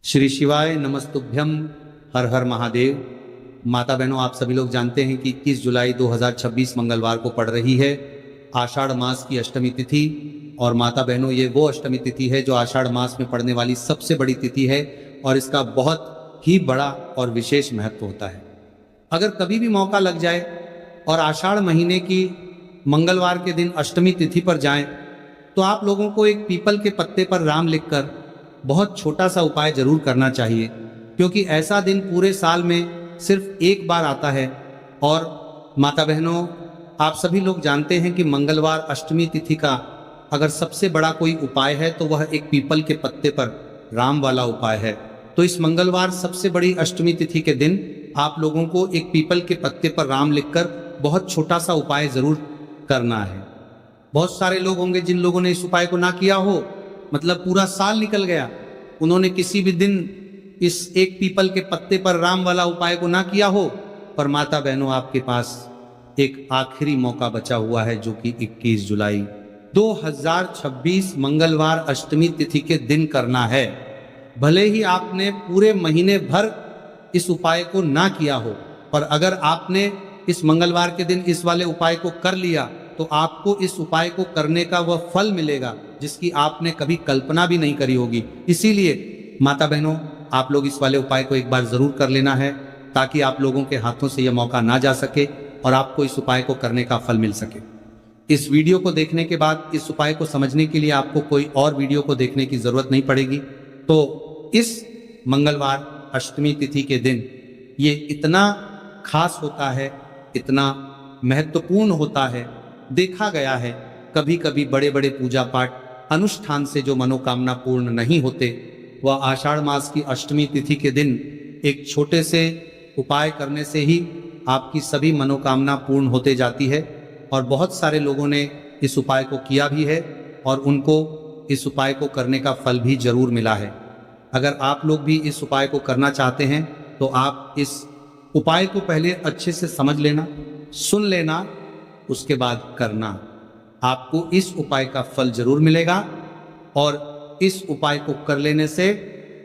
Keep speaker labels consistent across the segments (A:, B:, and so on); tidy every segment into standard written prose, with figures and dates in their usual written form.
A: श्री शिवाय नमस्तुभ्यम। हर हर महादेव। माता बहनों, आप सभी लोग जानते हैं कि 21 जुलाई 2026 मंगलवार को पड़ रही है आषाढ़ मास की अष्टमी तिथि। और माता बहनों, ये वो अष्टमी तिथि है जो आषाढ़ मास में पड़ने वाली सबसे बड़ी तिथि है और इसका बहुत ही बड़ा और विशेष महत्व होता है। अगर कभी भी मौका लग जाए और आषाढ़ महीने की मंगलवार के दिन अष्टमी तिथि पर जाएं, तो आप लोगों को एक पीपल के पत्ते पर राम लिखकर बहुत छोटा सा उपाय जरूर करना चाहिए, क्योंकि ऐसा दिन पूरे साल में सिर्फ एक बार आता है। और माता बहनों, आप सभी लोग जानते हैं कि मंगलवार अष्टमी तिथि का अगर सबसे बड़ा कोई उपाय है तो वह एक पीपल के पत्ते पर राम वाला उपाय है। तो इस मंगलवार सबसे बड़ी अष्टमी तिथि के दिन आप लोगों को एक पीपल के पत्ते पर राम लिखकर बहुत छोटा सा उपाय जरूर करना है। बहुत सारे लोग होंगे जिन लोगों ने इस उपाय को ना किया हो, मतलब पूरा साल निकल गया, उन्होंने किसी भी दिन इस एक पीपल के पत्ते पर राम वाला उपाय को ना किया हो। पर माता बहनों, आपके पास एक आखिरी मौका बचा हुआ है, जो कि 21 जुलाई 2026 मंगलवार अष्टमी तिथि के दिन करना है। भले ही आपने पूरे महीने भर इस उपाय को ना किया हो, पर अगर आपने इस मंगलवार के दिन इस वाले उपाय को कर लिया तो आपको इस उपाय को करने का वह फल मिलेगा जिसकी आपने कभी कल्पना भी नहीं करी होगी। इसीलिए माता बहनों, आप लोग इस वाले उपाय को एक बार जरूर कर लेना है, ताकि आप लोगों के हाथों से यह मौका ना जा सके और आपको इस उपाय को करने का फल मिल सके। इस वीडियो को देखने के बाद इस उपाय को समझने के लिए आपको कोई और वीडियो को देखने की जरूरत नहीं पड़ेगी। तो इस मंगलवार अष्टमी तिथि के दिन ये इतना खास होता है, इतना महत्वपूर्ण होता है। देखा गया है कभी कभी बड़े बड़े पूजा पाठ अनुष्ठान से जो मनोकामना पूर्ण नहीं होते, वह आषाढ़ मास की अष्टमी तिथि के दिन एक छोटे से उपाय करने से ही आपकी सभी मनोकामना पूर्ण होते जाती है। और बहुत सारे लोगों ने इस उपाय को किया भी है और उनको इस उपाय को करने का फल भी जरूर मिला है। अगर आप लोग भी इस उपाय को करना चाहते हैं तो आप इस उपाय को पहले अच्छे से समझ लेना, सुन लेना, उसके बाद करना। आपको इस उपाय का फल जरूर मिलेगा और इस उपाय को कर लेने से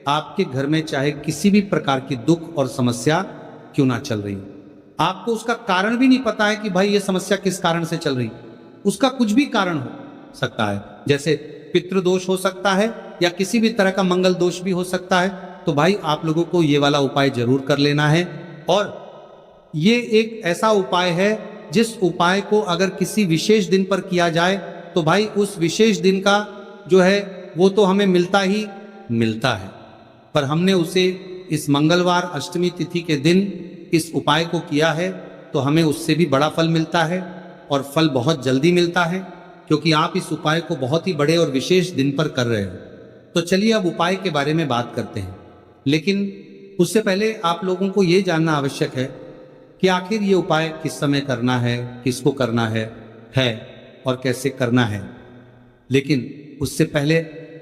A: आपके घर में चाहे किसी भी प्रकार की दुख और समस्या क्यों ना चल रही, आपको उसका कारण भी नहीं पता है कि भाई ये समस्या किस कारण से चल रही, उसका कुछ भी कारण हो सकता है। जैसे पितृदोष हो सकता है या किसी भी तरह का मंगल दोष भी हो सकता है। तो भाई आप लोगों को ये वाला उपाय जरूर कर लेना है। और ये एक ऐसा उपाय है जिस उपाय को अगर किसी विशेष दिन पर किया जाए तो भाई उस विशेष दिन का जो है वो तो हमें मिलता ही मिलता है। पर हमने उसे इस मंगलवार अष्टमी तिथि के दिन इस उपाय को किया है तो हमें उससे भी बड़ा फल मिलता है और फल बहुत जल्दी मिलता है, क्योंकि आप इस उपाय को बहुत ही बड़े और विशेष दिन पर कर रहे हो। तो चलिए अब उपाय के बारे में बात करते हैं, लेकिन उससे पहले आप लोगों को ये जानना आवश्यक है कि आखिर ये उपाय किस समय करना है, किसको करना है और कैसे करना है। लेकिन उससे पहले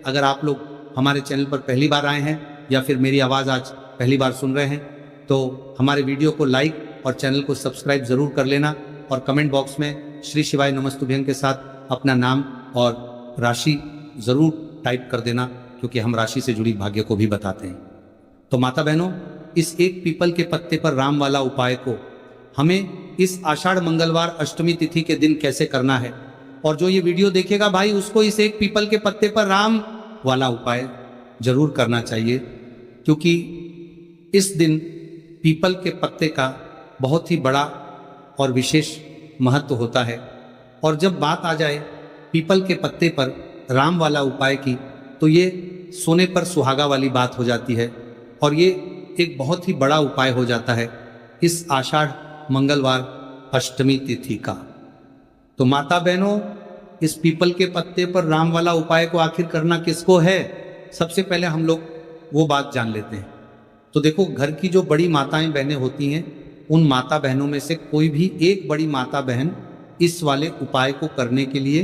A: अगर आप लोग हमारे चैनल पर पहली बार आए हैं या फिर मेरी आवाज़ आज पहली बार सुन रहे हैं, तो हमारे वीडियो को लाइक और चैनल को सब्सक्राइब जरूर कर लेना और कमेंट बॉक्स में श्री शिवाय नमस्तुभ्यं के साथ अपना नाम और राशि जरूर टाइप कर देना, क्योंकि हम राशि से जुड़ी भाग्य को भी बताते हैं। तो माता बहनों, इस एक पीपल के पत्ते पर राम वाला उपाय को हमें इस आषाढ़ मंगलवार अष्टमी तिथि के दिन कैसे करना है, और जो ये वीडियो देखेगा भाई उसको इस एक पीपल के पत्ते पर राम वाला उपाय जरूर करना चाहिए, क्योंकि इस दिन पीपल के पत्ते का बहुत ही बड़ा और विशेष महत्व होता है। और जब बात आ जाए पीपल के पत्ते पर राम वाला उपाय की, तो ये सोने पर सुहागा वाली बात हो जाती है और ये एक बहुत ही बड़ा उपाय हो जाता है इस आषाढ़ मंगलवार अष्टमी तिथि का। तो माता बहनों, इस पीपल के पत्ते पर राम वाला उपाय को आखिर करना किसको है, सबसे पहले हम लोग वो बात जान लेते हैं। तो देखो, घर की जो बड़ी माताएं बहनें होती हैं, उन माता बहनों में से कोई भी एक बड़ी माता बहन इस वाले उपाय को करने के लिए,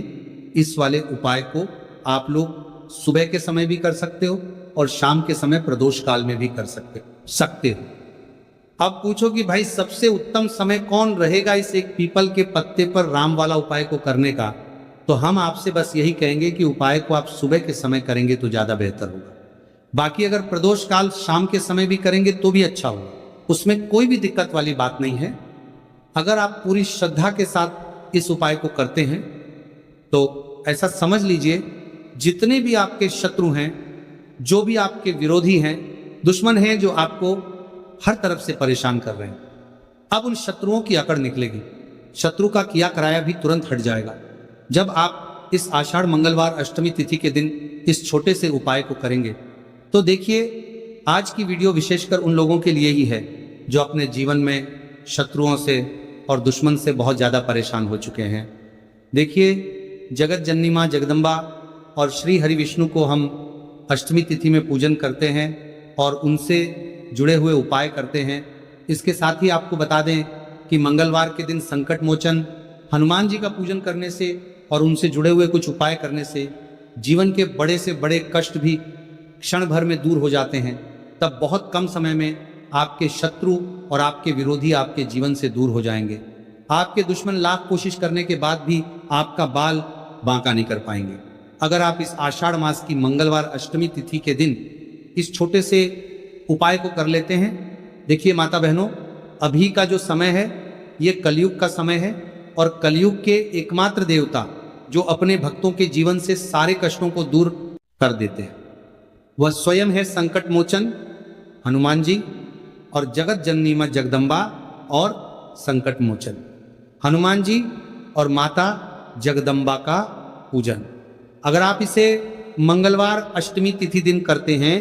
A: इस वाले उपाय को आप लोग सुबह के समय भी कर सकते हो और शाम के समय प्रदोष काल में भी कर सकते हो। अब पूछो कि भाई सबसे उत्तम समय कौन रहेगा इस एक पीपल के पत्ते पर राम वाला उपाय को करने का, तो हम आपसे बस यही कहेंगे कि उपाय को आप सुबह के समय करेंगे तो ज्यादा बेहतर होगा। बाकी अगर प्रदोष काल शाम के समय भी करेंगे तो भी अच्छा होगा, उसमें कोई भी दिक्कत वाली बात नहीं है। अगर आप पूरी श्रद्धा के साथ इस उपाय को करते हैं तो ऐसा समझ लीजिए जितने भी आपके शत्रु हैं, जो भी आपके विरोधी हैं, दुश्मन हैं जो आपको हर तरफ से परेशान कर रहे हैं, अब उन शत्रुओं की अकड़ निकलेगी। शत्रु का किया कराया भी तुरंत हट जाएगा जब आप इस आषाढ़ मंगलवार अष्टमी तिथि के दिन इस छोटे से उपाय को करेंगे। तो देखिए, आज की वीडियो विशेषकर उन लोगों के लिए ही है जो अपने जीवन में शत्रुओं से और दुश्मन से बहुत ज़्यादा परेशान हो चुके हैं। देखिए, जगत जननी माँ जगदम्बा और श्री हरि विष्णु को हम अष्टमी तिथि में पूजन करते हैं और उनसे जुड़े हुए उपाय करते हैं। इसके साथ ही आपको बता दें कि मंगलवार के दिन संकट मोचन हनुमान जी का पूजन करने से और उनसे जुड़े हुए कुछ उपाय करने से जीवन के बड़े से बड़े कष्ट भी क्षण भर में दूर हो जाते हैं। तब बहुत कम समय में आपके शत्रु और आपके विरोधी आपके जीवन से दूर हो जाएंगे। आपके दुश्मन लाख कोशिश करने के बाद भी आपका बाल बांका नहीं कर पाएंगे। अगर आप इस आषाढ़ मास की मंगलवार अष्टमी तिथि के दिन इस छोटे से उपाय को कर लेते हैं। देखिए माता बहनों, अभी का जो समय है ये कलयुग का समय है और कलयुग के एकमात्र देवता जो अपने भक्तों के जीवन से सारे कष्टों को दूर कर देते हैं वह स्वयं है संकट मोचन हनुमान जी और जगत जननी मां जगदम्बा और संकट मोचन हनुमान जी और माता जगदम्बा का पूजन। अगर आप इसे मंगलवार अष्टमी तिथि दिन करते हैं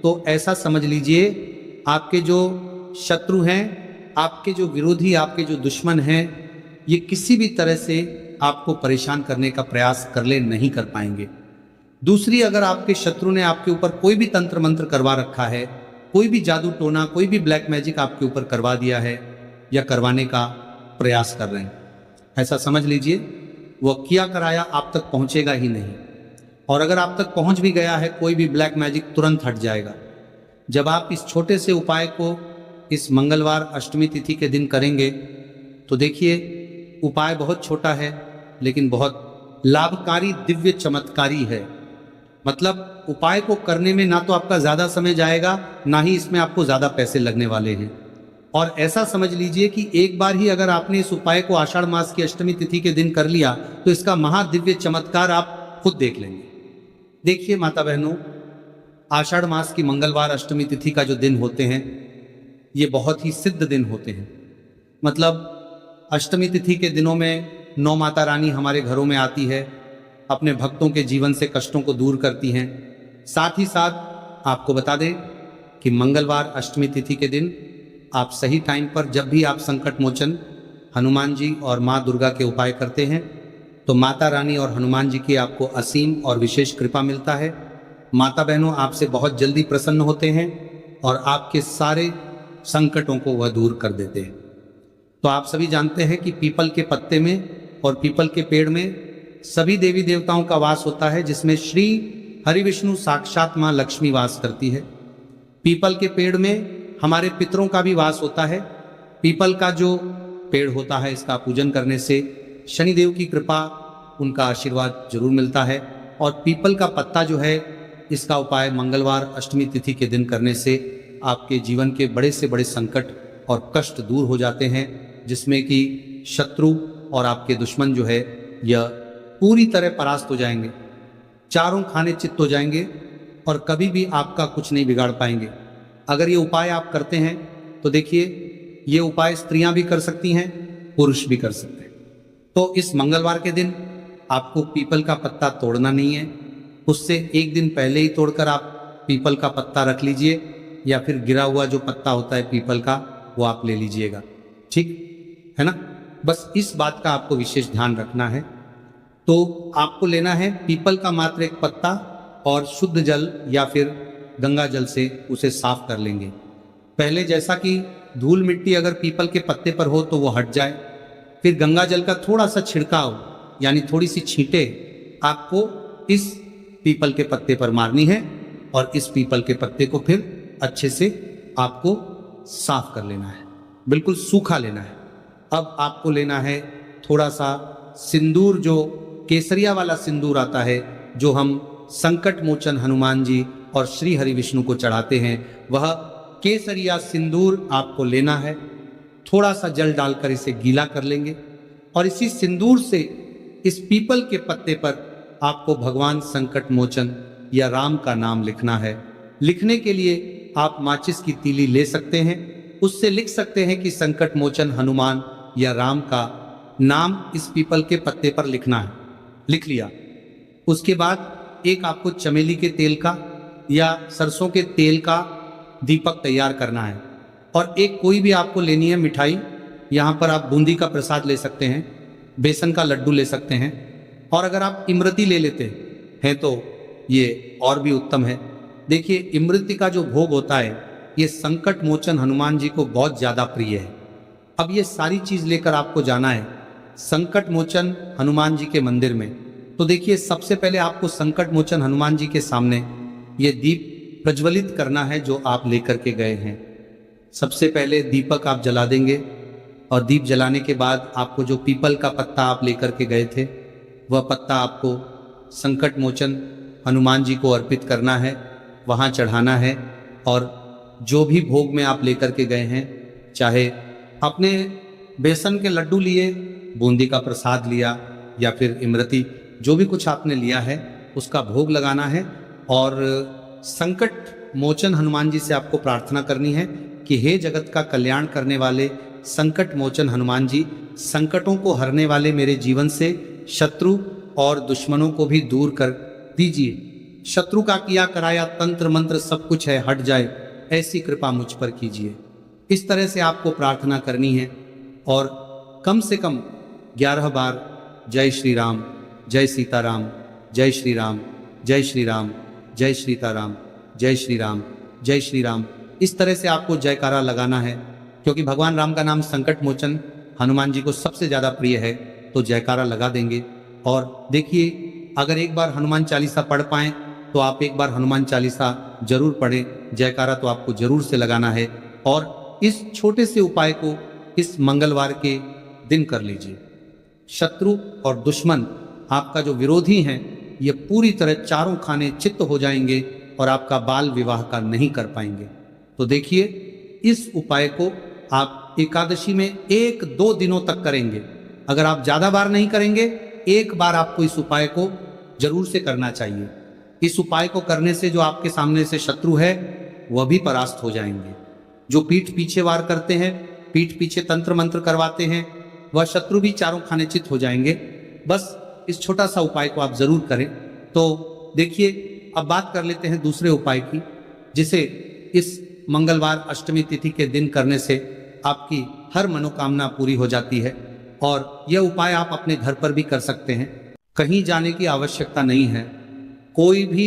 A: तो ऐसा समझ लीजिए आपके जो शत्रु हैं, आपके जो विरोधी, आपके जो दुश्मन हैं, ये किसी भी तरह से आपको परेशान करने का प्रयास कर ले नहीं कर पाएंगे। दूसरी, अगर आपके शत्रु ने आपके ऊपर कोई भी तंत्र मंत्र करवा रखा है, कोई भी जादू टोना, कोई भी ब्लैक मैजिक आपके ऊपर करवा दिया है या करवाने का प्रयास कर रहे हैं, ऐसा समझ लीजिए वह किया कराया आप तक पहुंचेगा ही नहीं। और अगर आप तक पहुंच भी गया है कोई भी ब्लैक मैजिक तुरंत हट जाएगा। जब आप इस छोटे से उपाय को इस मंगलवार अष्टमी तिथि के दिन करेंगे तो देखिए, उपाय बहुत छोटा है लेकिन बहुत लाभकारी, दिव्य, चमत्कारी है। मतलब उपाय को करने में ना तो आपका ज्यादा समय जाएगा, ना ही इसमें आपको ज्यादा पैसे लगने वाले हैं। और ऐसा समझ लीजिए कि एक बार ही अगर आपने इस उपाय को आषाढ़ मास की अष्टमी तिथि के दिन कर लिया तो इसका महादिव्य चमत्कार आप खुद देख लेंगे। देखिए माता बहनों, आषाढ़ मास की मंगलवार अष्टमी तिथि का जो दिन होते हैं ये बहुत ही सिद्ध दिन होते हैं। मतलब अष्टमी तिथि के दिनों में नौ माता रानी हमारे घरों में आती है, अपने भक्तों के जीवन से कष्टों को दूर करती हैं। साथ ही साथ आपको बता दें कि मंगलवार अष्टमी तिथि के दिन आप सही टाइम पर जब भी आप संकट मोचन हनुमान जी और माँ दुर्गा के उपाय करते हैं तो माता रानी और हनुमान जी की आपको असीम और विशेष कृपा मिलता है। माता बहनों आपसे बहुत जल्दी प्रसन्न होते हैं और आपके सारे संकटों को वह दूर कर देते हैं। तो आप सभी जानते हैं कि पीपल के पत्ते में और पीपल के पेड़ में सभी देवी देवताओं का वास होता है, जिसमें श्री हरि विष्णु साक्षात माँ लक्ष्मी वास करती है। पीपल के पेड़ में हमारे पितरों का भी वास होता है। पीपल का जो पेड़ होता है इसका पूजन करने से शनिदेव की कृपा, उनका आशीर्वाद जरूर मिलता है। और पीपल का पत्ता जो है इसका उपाय मंगलवार अष्टमी तिथि के दिन करने से आपके जीवन के बड़े से बड़े संकट और कष्ट दूर हो जाते हैं, जिसमें कि शत्रु और आपके दुश्मन जो है यह पूरी तरह परास्त हो जाएंगे, चारों खाने चित्त हो जाएंगे और कभी भी आपका कुछ नहीं बिगाड़ पाएंगे। अगर ये उपाय आप करते हैं तो देखिए, ये उपाय स्त्रियां भी कर सकती हैं, पुरुष भी कर सकते हैं। तो इस मंगलवार के दिन आपको पीपल का पत्ता तोड़ना नहीं है, उससे एक दिन पहले ही तोड़कर आप पीपल का पत्ता रख लीजिए या फिर गिरा हुआ जो पत्ता होता है पीपल का वो आप ले लीजिएगा, ठीक है ना। बस इस बात का आपको विशेष ध्यान रखना है। तो आपको लेना है पीपल का मात्र एक पत्ता और शुद्ध जल या फिर गंगा जल से उसे साफ कर लेंगे। पहले जैसा कि धूल मिट्टी अगर पीपल के पत्ते पर हो तो वो हट जाए, फिर गंगा जल का थोड़ा सा छिड़काव यानी थोड़ी सी छींटे आपको इस पीपल के पत्ते पर मारनी है और इस पीपल के पत्ते को फिर अच्छे से आपको साफ कर लेना है, बिल्कुल सूखा लेना है। अब आपको लेना है थोड़ा सा सिंदूर, जो केसरिया वाला सिंदूर आता है, जो हम संकट मोचन हनुमान जी और श्री हरि विष्णु को चढ़ाते हैं वह केसर या सिंदूर आपको लेना है। थोड़ा सा जल डालकर इसे गीला कर लेंगे और इसी सिंदूर से इस पीपल के पत्ते पर आपको भगवान संकट मोचन या राम का नाम लिखना है। लिखने के लिए आप माचिस की तीली ले सकते हैं, उससे लिख सकते हैं कि संकट मोचन हनुमान या राम का नाम इस पीपल के पत्ते पर लिखना है। लिख लिया। उसके बाद एक आपको चमेली के तेल का या सरसों के तेल का दीपक तैयार करना है और एक कोई भी आपको लेनी है मिठाई। यहाँ पर आप बूंदी का प्रसाद ले सकते हैं, बेसन का लड्डू ले सकते हैं और अगर आप इमरती ले लेते हैं तो ये और भी उत्तम है। देखिए, इमरती का जो भोग होता है ये संकट मोचन हनुमान जी को बहुत ज़्यादा प्रिय है। अब ये सारी चीज़ लेकर आपको जाना है संकट मोचन हनुमान जी के मंदिर में। तो देखिए, सबसे पहले आपको संकट मोचन हनुमान जी के सामने ये दीप प्रज्वलित करना है जो आप लेकर के गए हैं। सबसे पहले दीपक आप जला देंगे और दीप जलाने के बाद आपको जो पीपल का पत्ता आप लेकर के गए थे वह पत्ता आपको संकट मोचन हनुमान जी को अर्पित करना है, वहाँ चढ़ाना है। और जो भी भोग में आप लेकर के गए हैं, चाहे आपने बेसन के लड्डू लिए, बूंदी का प्रसाद लिया या फिर इमरती, जो भी कुछ आपने लिया है उसका भोग लगाना है और संकट मोचन हनुमान जी से आपको प्रार्थना करनी है कि हे जगत का कल्याण करने वाले संकट मोचन हनुमान जी, संकटों को हरने वाले मेरे जीवन से शत्रु और दुश्मनों को भी दूर कर दीजिए। शत्रु का किया कराया तंत्र मंत्र सब कुछ है हट जाए, ऐसी कृपा मुझ पर कीजिए। इस तरह से आपको प्रार्थना करनी है और कम से कम 11 बार जय श्री राम, जय सीताराम, जय श्री राम, जय श्री राम, जय सीताराम, जय श्री राम, जय श्री राम, इस तरह से आपको जयकारा लगाना है। क्योंकि भगवान राम का नाम संकट मोचन हनुमान जी को सबसे ज़्यादा प्रिय है, तो जयकारा लगा देंगे। और देखिए, अगर एक बार हनुमान चालीसा पढ़ पाएँ तो आप एक बार हनुमान चालीसा जरूर पढ़ें। जयकारा तो आपको जरूर से लगाना है और इस छोटे से उपाय को इस मंगलवार के दिन कर लीजिए। शत्रु और दुश्मन, आपका जो विरोधी हैं, ये पूरी तरह चारों खाने चित्त हो जाएंगे और आपका बाल विवाह का नहीं कर पाएंगे। तो देखिए, इस उपाय को आप एकादशी में 1-2 दिनों तक करेंगे। अगर आप ज़्यादा बार नहीं करेंगे, एक बार आपको इस उपाय को जरूर से करना चाहिए। इस उपाय को करने से जो आपके सामने से शत्रु है वह भी परास्त हो जाएंगे। जो पीठ पीछे वार करते हैं, पीठ पीछे तंत्र मंत्र करवाते हैं, वह शत्रु भी चारों खाने चित हो जाएंगे। बस इस छोटा सा उपाय को आप जरूर करें। तो देखिए, अब बात कर लेते हैं दूसरे उपाय की, जिसे इस मंगलवार अष्टमी तिथि के दिन करने से आपकी हर मनोकामना पूरी हो जाती है। और यह उपाय आप अपने घर पर भी कर सकते हैं, कहीं जाने की आवश्यकता नहीं है। कोई भी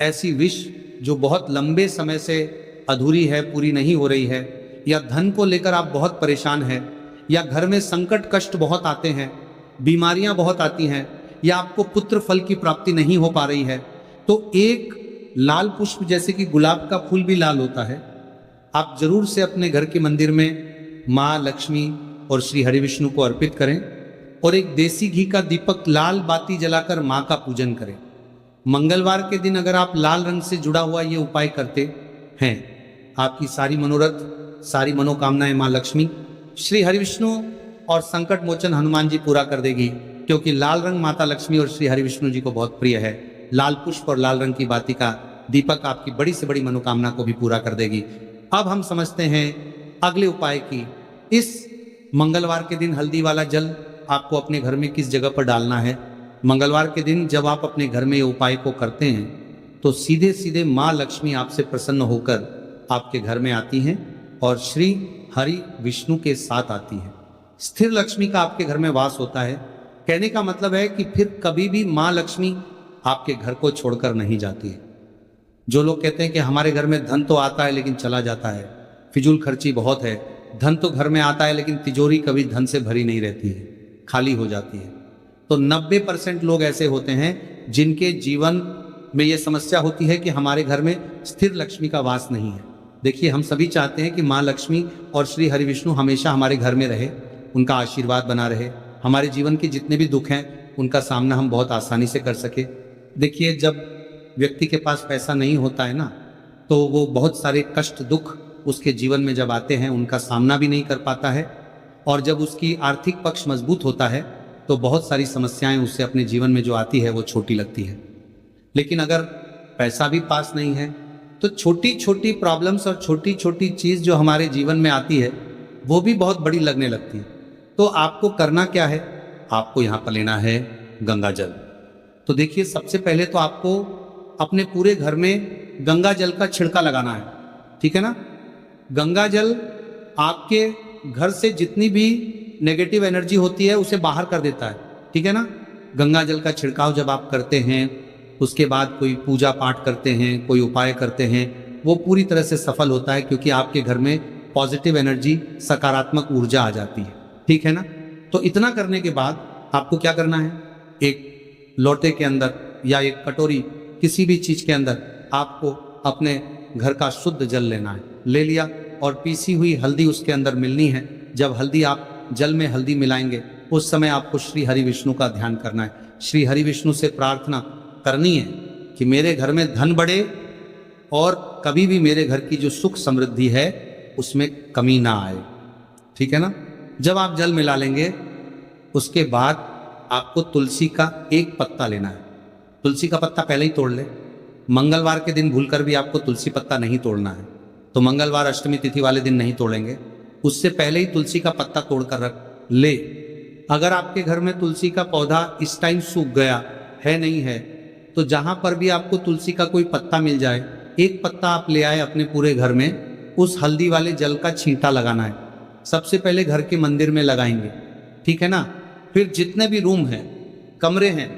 A: ऐसी विश जो बहुत लंबे समय से अधूरी है, पूरी नहीं हो रही है, या धन को लेकर आप बहुत परेशान हैं, या घर में संकट कष्ट बहुत आते हैं, बीमारियां बहुत आती हैं, या आपको पुत्र फल की प्राप्ति नहीं हो पा रही है, तो एक लाल पुष्प, जैसे कि गुलाब का फूल भी लाल होता है, आप जरूर से अपने घर के मंदिर में माँ लक्ष्मी और श्री हरि विष्णु को अर्पित करें और एक देसी घी का दीपक लाल बाती जलाकर माँ का पूजन करें। मंगलवार के दिन अगर आप लाल रंग से जुड़ा हुआ ये उपाय करते हैं, आपकी सारी मनोरथ, सारी मनोकामनाएं माँ लक्ष्मी, श्री हरि विष्णु और संकट मोचन हनुमान जी पूरा कर देगी। क्योंकि लाल रंग माता लक्ष्मी और श्री हरि विष्णु जी को बहुत प्रिय है। लाल पुष्प और लाल रंग की बाती का दीपक आपकी बड़ी से बड़ी मनोकामना को भी पूरा कर देगी। अब हम समझते हैं अगले उपाय की। इस मंगलवार के दिन हल्दी वाला जल आपको अपने घर में किस जगह पर डालना है। मंगलवार के दिन जब आप अपने घर में ये उपाय को करते हैं तो सीधे सीधे माँ लक्ष्मी आपसे प्रसन्न होकर आपके घर में आती हैं और श्री हरि विष्णु के साथ आती है। स्थिर लक्ष्मी का आपके घर में वास होता है। कहने का मतलब है कि फिर कभी भी माँ लक्ष्मी आपके घर को छोड़कर नहीं जाती है। जो लोग कहते हैं कि हमारे घर में धन तो आता है लेकिन चला जाता है, फिजूल खर्ची बहुत है, धन तो घर में आता है लेकिन तिजोरी कभी धन से भरी नहीं रहती है, खाली हो जाती है, तो 90% लोग ऐसे होते हैं जिनके जीवन में ये समस्या होती है कि हमारे घर में स्थिर लक्ष्मी का वास नहीं है। देखिए, हम सभी चाहते हैं कि माँ लक्ष्मी और श्री हरि विष्णु हमेशा हमारे घर में रहे, उनका आशीर्वाद बना रहे, हमारे जीवन के जितने भी दुख हैं उनका सामना हम बहुत आसानी से कर सके। देखिए, जब व्यक्ति के पास पैसा नहीं होता है ना, तो वो बहुत सारे कष्ट दुख उसके जीवन में जब आते हैं उनका सामना भी नहीं कर पाता है, और जब उसकी आर्थिक पक्ष मजबूत होता है तो बहुत सारी समस्याएं उससे अपने जीवन में जो आती है वो छोटी लगती है। लेकिन अगर पैसा भी पास नहीं है तो छोटी छोटी प्रॉब्लम्स और छोटी छोटी चीज जो हमारे जीवन में आती है वो भी बहुत बड़ी लगने लगती है। तो आपको करना क्या है, आपको यहाँ पर लेना है गंगा जल। तो देखिए, सबसे पहले तो आपको अपने पूरे घर में गंगा जल का छिड़का लगाना है, ठीक है ना। गंगा जल आपके घर से जितनी भी नेगेटिव एनर्जी होती है उसे बाहर कर देता है, ठीक है ना। गंगा जल का छिड़काव जब आप करते हैं, उसके बाद कोई पूजा पाठ करते हैं, कोई उपाय करते हैं, वो पूरी तरह से सफल होता है, क्योंकि आपके घर में पॉजिटिव एनर्जी, सकारात्मक ऊर्जा आ जाती है, ठीक है ना। तो इतना करने के बाद आपको क्या करना है, एक लोटे के अंदर या एक कटोरी, किसी भी चीज के अंदर आपको अपने घर का शुद्ध जल लेना है। ले लिया, और पीसी हुई हल्दी उसके अंदर मिलनी है। जब हल्दी आप जल में हल्दी मिलाएंगे उस समय आपको श्री हरि विष्णु का ध्यान करना है। श्री हरि विष्णु से प्रार्थना करनी है कि मेरे घर में धन बढ़े और कभी भी मेरे घर की जो सुख समृद्धि है उसमें कमी ना आए, ठीक है ना। जब आप जल मिला लेंगे उसके बाद आपको तुलसी का एक पत्ता लेना है। तुलसी का पत्ता पहले ही तोड़ ले। मंगलवार के दिन भूलकर भी आपको तुलसी पत्ता नहीं तोड़ना है, तो मंगलवार अष्टमी तिथि वाले दिन नहीं तोड़ेंगे, उससे पहले ही तुलसी का पत्ता तोड़कर रख ले। अगर आपके घर में तुलसी का पौधा इस टाइम सूख गया है, नहीं है, तो जहां पर भी आपको तुलसी का कोई पत्ता मिल जाए, एक पत्ता आप ले आए अपने पूरे घर में, उस हल्दी वाले जल का छींटा लगाना है। सबसे पहले घर के मंदिर में लगाएंगे, ठीक है ना। फिर जितने भी रूम हैं, कमरे हैं,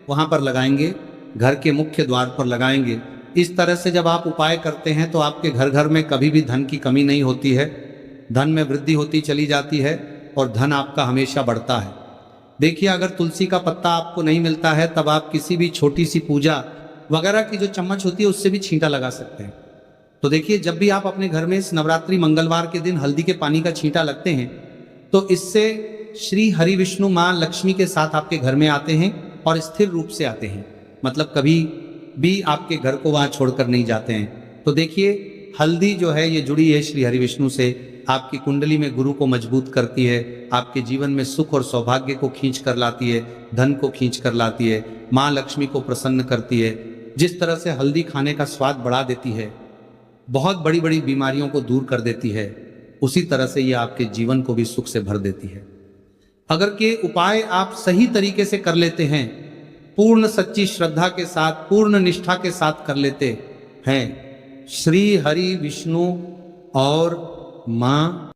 A: वहां पर लगाएंगे, घर के मुख्य द्वार पर लगाएंगे। इस तरह से जब आप उपाय करते हैं तो आपके घर घर में कभी भी धन की कमी नहीं होती है, धन में वृद्धि होती चली जाती है और धन आपका हमेशा बढ़ता है। देखिए, अगर तुलसी का पत्ता आपको नहीं मिलता है तब आप किसी भी छोटी सी पूजा वगैरह की जो चम्मच होती है उससे भी छींटा लगा सकते हैं। तो देखिए, जब भी आप अपने घर में इस नवरात्रि मंगलवार के दिन हल्दी के पानी का छींटा लगते हैं तो इससे श्री हरि विष्णु माँ लक्ष्मी के साथ आपके घर में आते हैं और स्थिर रूप से आते हैं, मतलब कभी भी आपके घर को वहां छोड़कर नहीं जाते हैं। तो देखिए, हल्दी जो है ये जुड़ी है श्री हरि विष्णु से, आपकी कुंडली में गुरु को मजबूत करती है, आपके जीवन में सुख और सौभाग्य को खींच कर लाती है, धन को खींच कर लाती है, माँ लक्ष्मी को प्रसन्न करती है। जिस तरह से हल्दी खाने का स्वाद बढ़ा देती है, बहुत बड़ी बड़ी बीमारियों को दूर कर देती है, उसी तरह से ये आपके जीवन को भी सुख से भर देती है। अगर के उपाय आप सही तरीके से कर लेते हैं, पूर्ण सच्ची श्रद्धा के साथ, पूर्ण निष्ठा के साथ कर लेते हैं, श्री हरि विष्णु और माँ